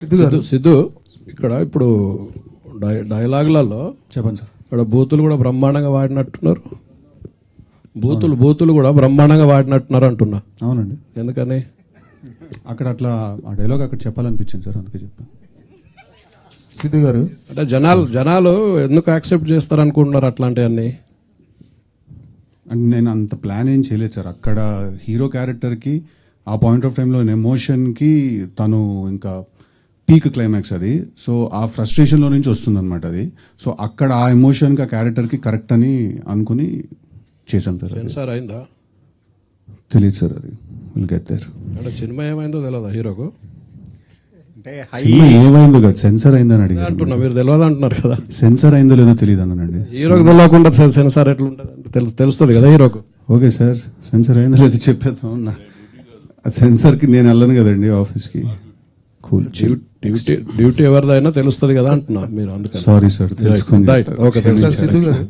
సిద్ధు ఇక్కడ ఇప్పుడు డైలాగులలో చెప్పండి సార్. ఇక్కడ బూతులు కూడా బ్రహ్మాండంగా వాడినట్టున్నారు. బూతులు కూడా బ్రహ్మాండంగా వాడినట్టున్నారు అంటున్నా. అవునండి, ఎందుకని అక్కడ అట్లా ఆ డైలాగ్ అక్కడ చెప్పాలనిపించింది సార్, అందుకే చెప్పాను. సిద్ధు గారు, అంటే జనాలు ఎందుకు యాక్సెప్ట్ చేస్తారు అనుకుంటున్నారు అట్లాంటివన్నీ? అండ్ నేను అంత ప్లాన్ ఏం చేయలేదు సార్. అక్కడ హీరో క్యారెక్టర్కి ఆ పాయింట్ ఆఫ్ టైంలో ఎమోషన్కి తను ఇంకా పీక్ క్లైమాక్స్ అది. సో ఆ ఫ్రస్ట్రేషన్లో నుంచి వస్తుంది అనమాట అది. సో అక్కడ ఆ ఎమోషన్కి ఆ క్యారెక్టర్కి కరెక్ట్ అని అనుకుని చేశాం సార్. సెన్సార్ అయిందా తెలియదు సార్, అది విల్ గెట్ దేర్. అంటే సినిమా ఏమైందో తెలియదా హీరోకు? సినిమా ఏమైందో కదా, సెన్సార్ అయిందని అడిగారు. అంటున్నా, మీరు తెలియదు అంటున్నారు కదా. సెన్సార్ అయిందో లేదో తెలియదు అన్నానండి. హీరోకి తెలియకుండా సెన్సార్ ఎట్లుంటుంది అంటే తెలుస్తుంది కదా హీరోకు. ఓకే సార్, సెన్సార్ అయిందో లేదో చెప్పేద్దాం. ఆ సెన్సార్కి నేను వెళ్ళను కదండి ఆఫీస్కి. కూల్, డ్యూటీ ఎవరిదైనా తెలుస్తుంది కదా అంటున్నా మీరు. అందుకని సారీ సార్, తెలుసుకోండి. ఓకే, సిద్ధు గారు